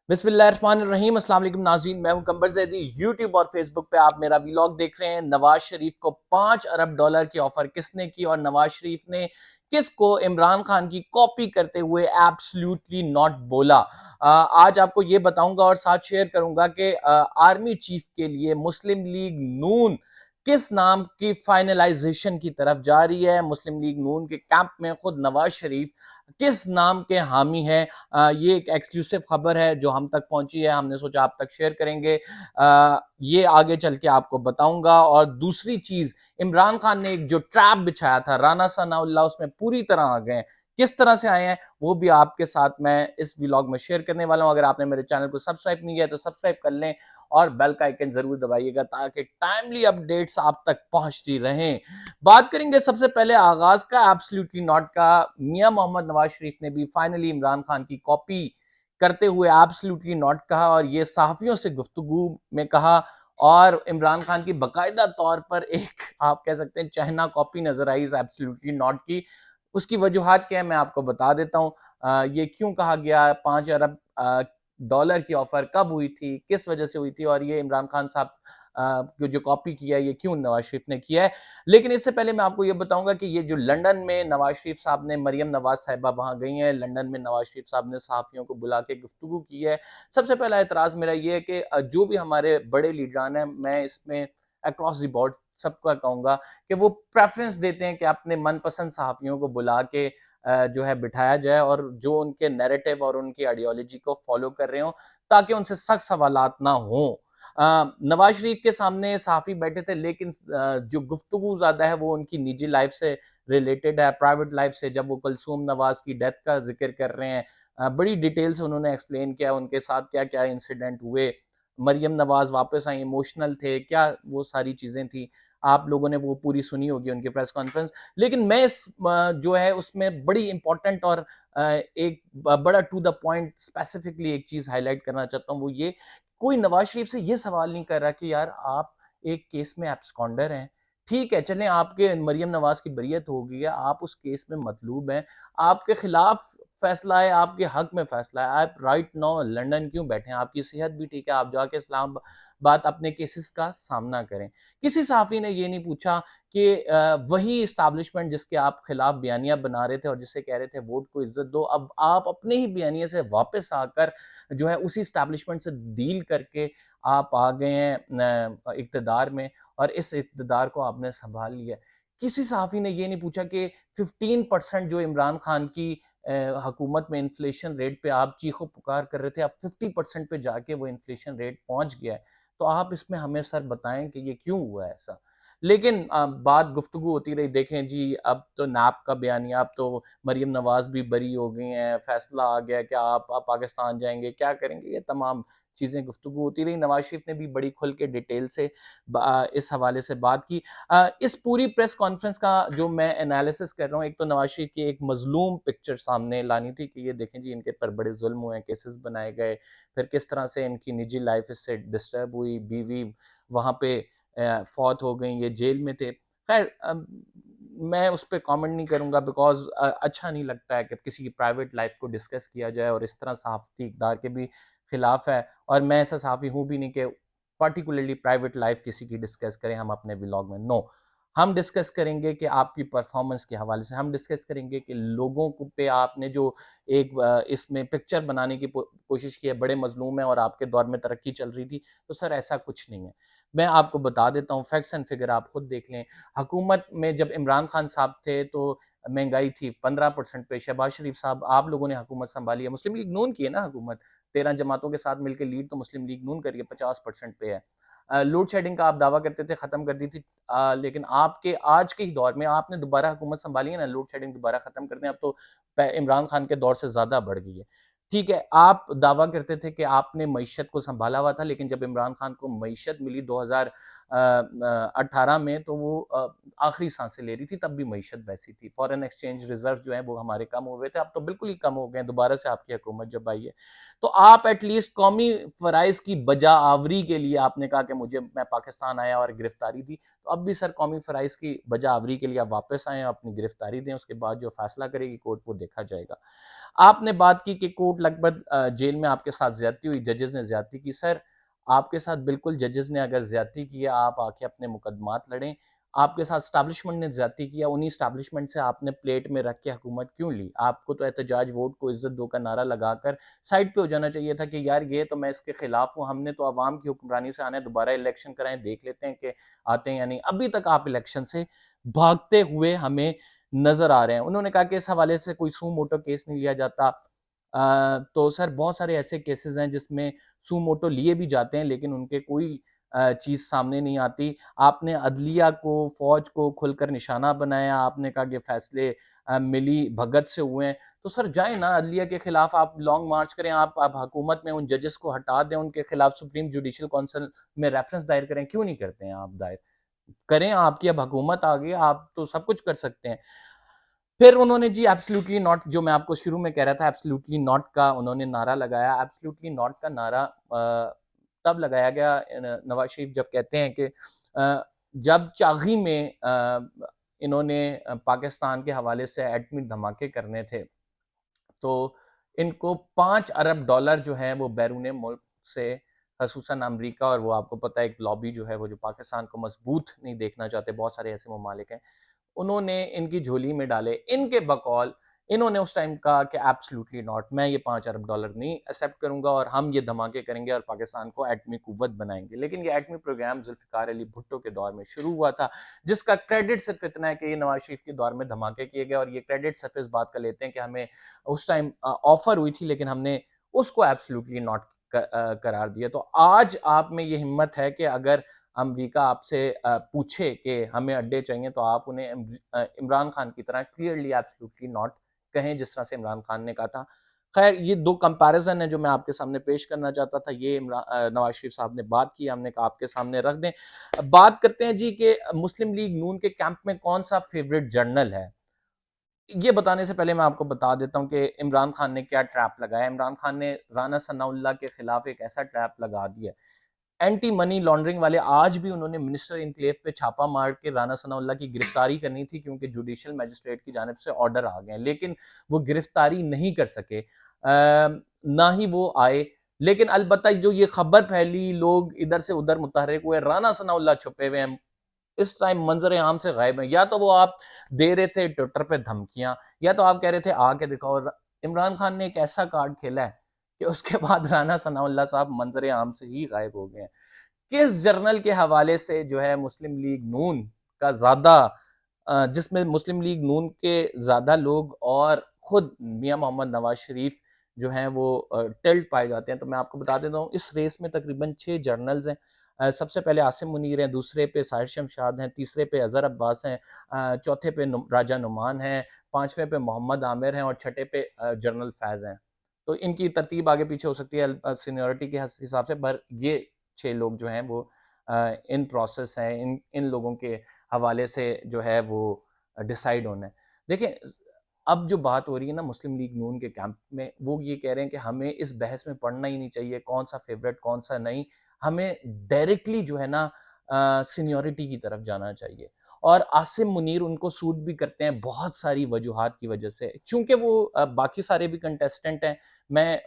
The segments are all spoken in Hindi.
बिस्मिल्लाहिर्रहमानिर्रहीम। अस्सलाम वालेकुम नाज़रीन, मैं हूं कंबर ज़ैदी। यूट्यूब और फेसबुक पे आप मेरा व्लॉग देख रहे हैं। नवाज शरीफ को $5 अरब की ऑफर किसने की और नवाज शरीफ ने किसको इमरान खान की कॉपी करते हुए एब्सोल्युटली नॉट बोला। आज आपको ये बताऊंगा और साथ शेयर करूंगा कि आर्मी चीफ के लिए मुस्लिम लीग नून किस नाम की फाइनलाइजेशन की तरफ जा रही है। मुस्लिम लीग नून के कैंप में खुद नवाज शरीफ किस नाम के हामी हैं। ये एक एक्सक्लूसिव खबर है जो हम तक पहुंची है, हमने सोचा आप तक शेयर करेंगे। ये आगे चल के आपको बताऊंगा। और दूसरी चीज, इमरान खान ने एक जो ट्रैप बिछाया था राना सनाउल्लाह, उसमें पूरी तरह आ गए हैं। किस तरह से आए हैं वो भी आपके साथ मैं इस व्लॉग में शेयर करने वाला हूं। अगर आपने मेरे चैनल को सब्सक्राइब नहीं किया तो सब्सक्राइब कर लें और बेल का आइकन जरूर दबाइएगा ताकि टाइमली अपडेट्स आप तक पहुंचती रहें। बात करेंगे सबसे पहले आगाज का एब्सोल्युटली नॉट का। मियां मोहम्मद नवाज शरीफ ने भी फाइनली इमरान खान की कॉपी करते हुए एब्सोल्युटली नॉट कहा और ये सहाफियों से गुफ्तगू में कहा। और इमरान खान की बकायदा तौर पर एक आप कह सकते हैं चहना कॉपी नजर आई इस एब्सोल्युटली नॉट की। उसकी वजूहत क्या है मैं आपको बता देता हूं। ये क्यों कहा गया, $5 अरब की ऑफर कब हुई थी, किस वजह से हुई थी और ये इमरान खान साहब जो कॉपी किया है ये क्यों नवाज शरीफ ने किया है। लेकिन इससे पहले मैं आपको ये बताऊंगा कि ये जो लंदन में नवाज शरीफ साहब ने, मरियम नवाज साहिबा वहां गई हैं लंदन में, नवाज शरीफ साहब ने सहाफियों को बुला के गुफ्तगू की है। सबसे पहला एतराज मेरा ये है कि जो भी हमारे बड़े लीडरान हैं, मैं इसमें अक्रॉस द बोर्ड सबका कहूंगा कि वो प्रेफरेंस देते हैं कि अपने मनपसंद सहाफियों को बुला के जो है बिठाया जाए और जो उनके नैरेटिव और उनकी आइडियोलॉजी को फॉलो कर रहे हो ताकि उनसे सख्त सवालात ना हो। नवाज शरीफ के सामने सहाफी बैठे थे लेकिन जो गुफ्तगू ज्यादा है वो उनकी निजी लाइफ से रिलेटेड है, प्राइवेट लाइफ से। जब वो कुलसूम नवाज की डेथ का जिक्र कर रहे हैं, बड़ी डिटेल से उन्होंने एक्सप्लेन किया उनके साथ क्या क्या इंसिडेंट हुए। मरियम नवाज वापस आई, इमोशनल थे क्या, वो सारी चीजें थी। आप लोगों ने वो पूरी सुनी होगी उनकी प्रेस कॉन्फ्रेंस। लेकिन मैं इस जो है उसमें बड़ी इंपॉर्टेंट और एक बड़ा टू द पॉइंट स्पेसिफिकली एक चीज हाईलाइट करना चाहता हूँ। वो ये, कोई नवाज शरीफ से ये सवाल नहीं कर रहा कि यार आप एक केस में एब्सकॉन्डर हैं। ठीक है, चलें आपके मरियम नवाज की बरियत हो गई है, आप उस केस में मतलूब हैं, आपके खिलाफ फैसला है, आपके हक में फैसला है, आप राइट नाउ लंदन क्यों बैठे हैं, आपकी सेहत भी ठीक है, आप जाके इस्लामाबाद अपने केसेस का सामना करें। किसी सहाफी ने ये नहीं पूछा कि वही इस्टेब्लिशमेंट जिसके आप खिलाफ बयानिया बना रहे थे और जिसे कह रहे थे वोट को इज्जत दो, अब आप अपने ही बयानिए से वापस आकर जो है उसी स्टैब्लिशमेंट से डील करके आप आ गए हैं इक्तदार में और इस इक्तदार को आपने संभाल लिया। किसी सहाफी ने ये नहीं पूछा कि 15% जो इमरान खान की हुकूमत में इन्फ्लेशन रेट पे आप चीखो पुकार कर रहे थे, अब 50% पे जाके वो इन्फ्लेशन रेट पहुंच गया है। तो आप इसमें हमें सर बताएं कि ये क्यों हुआ है ऐसा। लेकिन बात गुफ्तगू होती रही। देखें जी, अब तो नाप का बयानिया, अब तो मरियम नवाज भी बरी हो गई हैं, फैसला आ गया कि आप पाकिस्तान जाएंगे, क्या करेंगे, ये तमाम चीज़ें गुफ्तगू होती रही। नवाज शरीफ ने भी बड़ी खुल के डिटेल से इस हवाले से बात की। इस पूरी प्रेस कॉन्फ्रेंस का जो मैं एनालिसिस कर रहा हूँ, एक तो नवाज शरीफ की एक मजलूम पिक्चर सामने लानी थी कि ये देखें जी इनके पर बड़े जुल्म हुए, केसेस बनाए गए, फिर किस तरह से इनकी निजी लाइफ इससे डिस्टर्ब हुई, बीवी वहाँ पे फौत हो गई, ये जेल में थे। खैर मैं उस पर कमेंट नहीं करूंगा बिकॉज अच्छा नहीं लगता है कि किसी की प्राइवेट लाइफ को डिस्कस किया जाए और इस तरह सहाफ़ती इक़दार के भी खिलाफ है। और मैं ऐसा सहाफ़ी हूँ भी नहीं कि पर्टिकुलरली प्राइवेट लाइफ किसी की डिस्कस करें हम अपने व्लॉग में। नो, हम डिस्कस करेंगे कि आपकी परफॉर्मेंस के हवाले से, हम डिस्कस करेंगे कि लोगों को पे आपने जो एक इसमें पिक्चर बनाने की कोशिश की है, बड़े मजलूम है और आपके दौर में तरक्की चल रही थी। तो सर ऐसा कुछ नहीं है। मैं आपको बता देता हूँ, फैक्ट्स एंड फिगर आप खुद देख लें। हुकूमत में जब इमरान खान साहब थे तो महंगाई थी 15% पे। शहबाज शरीफ साहब, आप लोगों ने हुकूमत संभाली है, मुस्लिम लीग नून की है ना हुकूमत, 13 जमातों के साथ मिलकर लीड तो मुस्लिम लीग नून करिए, 50% पे है। लोड शेडिंग का आप दावा करते थे खत्म कर दी थी, लेकिन आपके आज के ही दौर में आपने दोबारा हुकूमत संभाली है ना, लोड शेडिंग दोबारा खत्म कर दें। अब तो इमरान खान के दौर से ज्यादा बढ़ गई है। ठीक है, आप दावा करते थे कि आपने मईशत को संभाला हुआ था, लेकिन जब इमरान खान को मईशत मिली 2018 में तो वो आखिरी सांसें ले रही थी, तब भी मईशत वैसी थी। फॉरेन एक्सचेंज रिजर्व जो है वो हमारे कम हो गए थे, अब तो बिल्कुल ही कम हो गए दोबारा से आपकी हुकूमत जब आई है। तो आप एटलीस्ट कौमी फराइज की बजा आवरी के लिए आपने कहा कि मैं पाकिस्तान आया और गिरफ्तारी दी, तो अब भी सर कौमी फराइज की बजा आवरी के लिए आप वापस आए, अपनी गिरफ्तारी दें, उसके बाद जो फैसला करेगी कोर्ट वो देखा जाएगा। आपने बात की कि कोर्ट लगभग जेल में आपके साथ ज्यादती हुई, जजेस ने ज्यादती की। सर, आपके साथ बिल्कुल जजेस ने अगर ज्यादती की है, आप आके अपने मुकदमात लड़ें। आपके साथ स्टैब्लिशमेंट ने ज्यादती किया, उन्हीं स्टैब्लिशमेंट से आपने प्लेट में रख के हुकूमत क्यों ली? आपको तो एहतजाज वोट को इज्जत दो का नारा लगाकर साइड पे हो जाना चाहिए था कि यार ये तो मैं इसके खिलाफ हूँ, हमने तो अवाम की हुक्मरानी से आना है, दोबारा इलेक्शन कराएं, देख लेते हैं कि आते हैं या नहीं। अभी तक आप इलेक्शन से भागते हुए हमें नजर आ रहे हैं। उन्होंने कहा कि इस हवाले से कोई सू मोटो केस नहीं लिया जाता। तो सर, बहुत सारे ऐसे केसेस हैं जिसमें सू मोटो लिए भी जाते हैं, लेकिन उनके कोई चीज सामने नहीं आती। आपने अदलिया को, फौज को खुलकर निशाना बनाया। आपने कहा कि फैसले मिली भगत से हुए हैं। तो सर जाए ना, अदलिया के खिलाफ आप लॉन्ग मार्च करें, आप हुकूमत में उन जजेस को हटा दें, उनके खिलाफ सुप्रीम जुडिशल काउंसिल में रेफरेंस दायर करें। क्यों नहीं करते हैं आप दायर? करें, आपकी अब हुकूमत आ गई, आप तो सब कुछ कर सकते हैं। फिर उन्होंने जी एब्सोल्युटली नॉट, जो मैं आपको शुरू में कह रहा था, एब्सोल्युटली नॉट का उन्होंने नारा लगाया। एब्सोल्युटली नॉट का नारा तब लगाया गया नवाज शरीफ जब कहते हैं कि जब चागी में इन्होंने पाकिस्तान के हवाले से एटमी धमाके करने थे, तो इनको 5 अरब डॉलर जो है वो बैरून मुल्क से, खसूसन अमेरिका, और वो आपको पता है एक लॉबी जो है वो जो पाकिस्तान को मजबूत नहीं देखना चाहते, बहुत सारे ऐसे ममालिक हैं, उन्होंने इनकी झोली में डाले। इनके बकौल इन्होंने उस टाइम कहा कि एब्सोल्युटली नॉट, मैं ये 5 अरब डॉलर नहीं एक्सेप्ट करूंगा और हम ये धमाके करेंगे और पाकिस्तान को एटमी कुव्वत बनाएंगे। लेकिन ये एटमी प्रोग्राम जुल्फिकार अली भुट्टो के दौर में शुरू हुआ था, जिसका क्रेडिट सिर्फ इतना है कि ये नवाज शरीफ के दौर में धमाके किए गए, और ये क्रेडिट सिर्फ इस बात का लेते हैं कि हमें उस टाइम ऑफर हुई थी, लेकिन हमने उसको एब्सोल्युटली नॉट करार दिया। तो आज आप में ये हिम्मत है कि अगर अमेरिका आपसे पूछे कि हमें अड्डे चाहिए, तो आप उन्हें इमरान खान की तरह क्लियरली एब्सोल्युटली नॉट कहें, जिस तरह से इमरान खान ने कहा था। खैर, ये दो कंपैरिजन है जो मैं आपके सामने पेश करना चाहता था। ये नवाज शरीफ साहब ने बात की, हमने कहा आपके सामने रख दें। बात करते हैं जी कि मुस्लिम लीग नून के कैंप में कौन सा फेवरेट जर्नल है। ये बताने से पहले मैं आपको बता देता हूं कि इमरान खान ने क्या ट्रैप लगाया। इमरान खान ने राना सनाउल्लाह के खिलाफ एक ऐसा ट्रैप लगा दिया, एंटी मनी लॉन्ड्रिंग वाले। आज भी उन्होंने मिनिस्टर इनक्लेव पे छापा मार के राना सनाउल्लाह की गिरफ्तारी करनी थी, क्योंकि जुडिशियल मजिस्ट्रेट की जानिब से ऑर्डर आ गए, लेकिन वो गिरफ्तारी नहीं कर सके, ना ही वो आए। लेकिन अलबत्ता जो ये खबर फैली, लोग इधर से उधर मुतहरिक हुए, राना सनाउल्लाह छुपे हुए हैं, इस टाइम मंजर आम से गायब है। या तो वो आप दे रहे थे ट्विटर पे धमकियां, या तो आप कह रहे थे आके दिखाओ। इमरान खान ने एक ऐसा कार्ड खेला है कि उसके बाद राना सनाउल्लाह साहब मंजर आम से ही गायब हो गए हैं। किस जर्नल के हवाले से जो है मुस्लिम लीग नून का ज्यादा, जिसमें मुस्लिम लीग नून के ज्यादा लोग और खुद मियां मोहम्मद नवाज शरीफ जो हैं वो टिल्ट पाए जाते हैं। तो मैं आपको बता देता हूँ, इस रेस में तकरीबन 6 जर्नल्स हैं। सबसे पहले आसिम मुनीर हैं, दूसरे पे साहिर शमशाद हैं, तीसरे पे अजहर अब्बास हैं, चौथे पे राजा नुमान हैं, पांचवें पे मोहम्मद आमिर हैं, और छठे पे जनरल फैज हैं। तो इनकी तरतीब आगे पीछे हो सकती है सीनियरिटी के हिसाब से, पर ये 6 लोग जो हैं वो इन प्रोसेस हैं, इन लोगों के हवाले से जो है वो डिसाइड होना है। देखिए, अब जो बात हो रही है ना मुस्लिम लीग नून के कैंप में, वो ये कह रहे हैं कि हमें इस बहस में पढ़ना ही नहीं चाहिए कौन सा फेवरेट कौन सा नहीं, हमें डायरेक्टली जो है ना सीनियोरिटी की तरफ जाना चाहिए। और आसिम मुनीर उनको सूट भी करते हैं बहुत सारी वजूहात की वजह से, चूंकि वो बाकी सारे भी कंटेस्टेंट हैं। मैं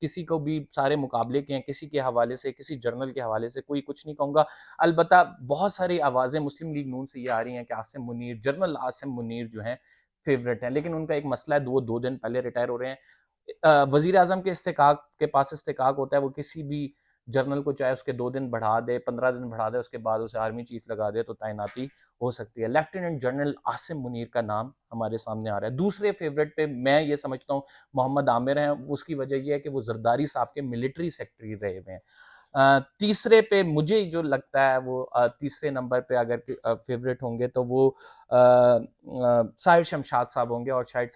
किसी को भी, सारे मुकाबले के हैं, किसी के हवाले से, किसी जर्नल के हवाले से कोई कुछ नहीं कहूँगा। अलबत्ता बहुत सारी आवाज़ें मुस्लिम लीग नून से ये आ रही हैं कि आसिम मुनीर, जनरल आसिम मुनीर जो हैं फेवरेट हैं, लेकिन उनका एक मसला है, वो 2 दिन पहले रिटायर हो रहे हैं। वजीर आजम के इस्तेकाक के पास इस्तेकाक होता है, वो किसी भी जर्नल को चाहे उसके 2 दिन बढ़ा दे, 15 दिन बढ़ा दे, उसके बाद उसे आर्मी चीफ लगा दे, तो तैनाती हो सकती है। लेफ्टिनेंट जनरल आसिम मुनीर का नाम हमारे सामने आ रहा है। दूसरे फेवरेट पे मैं ये समझता हूँ मोहम्मद आमिर हैं। उसकी वजह यह है कि वो जरदारी साहब के मिलिट्री सेक्रेटरी रहे हुए हैं। तीसरे पे मुझे जो लगता है वो तीसरे नंबर पे अगर फेवरेट होंगे तो वो साहिर शमशाद साहब होंगे, और शायद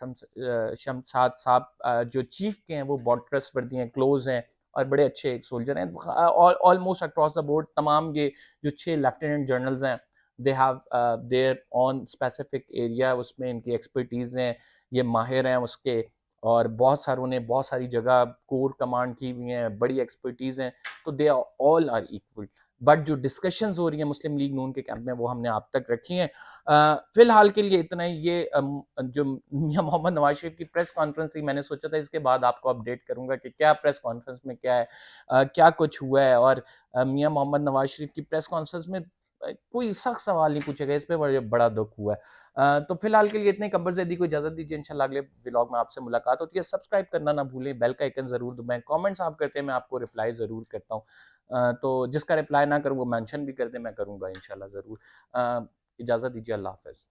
शमशाद साहब जो चीफ के हैं वो बहुत ट्रस्टवर्दी हैं, क्लोज हैं, और बड़े अच्छे एक सोल्जर हैं। ऑलमोस्ट अक्रॉस द बोर्ड तमाम ये जो 6 लेफ्टिनेंट जनरल्स हैं, they have their on specific area, उसमें इनकी एक्सपर्टीज़ हैं, ये माहिर हैं उसके, और बहुत सारों ने बहुत सारी जगह कोर कमांड की हुई हैं, बड़ी एक्सपर्टीज़ हैं। तो they all are equal. But जो डिस्कशंस हो रही हैं मुस्लिम लीग नून के कैंप में वो हमने आप तक रखी हैं। फिलहाल के लिए इतना ही। ये जो मियां मोहम्मद नवाज शरीफ की प्रेस कॉन्फ्रेंस थी, मैंने सोचा था इसके बाद आपको अपडेट करूंगा कि क्या प्रेस कॉन्फ्रेंस में क्या है, क्या कुछ हुआ है। और मियां मोहम्मद नवाज शरीफ की प्रेस कॉन्फ्रेंस में कोई सख्त सवाल नहीं पूछे गए, इस पर बड़ा दुख हुआ है। तो फिलहाल के लिए इतने। कब्बर ज़ैदी को इजाजत दीजिए, इंशाल्लाह अगले व्लॉग में आपसे मुलाकात होती है। सब्सक्राइब करना ना भूलें, बेल का आइकन जरूर दबाएं, कमेंट्स आप करते हैं मैं आपको रिप्लाई जरूर करता हूँ। तो जिसका रिप्लाई ना करूँ वो मेंशन भी कर दे, मैं करूँगा इंशाल्लाह ज़रूर। इजाज़त दीजिए, अल्लाह हाफ़िज़।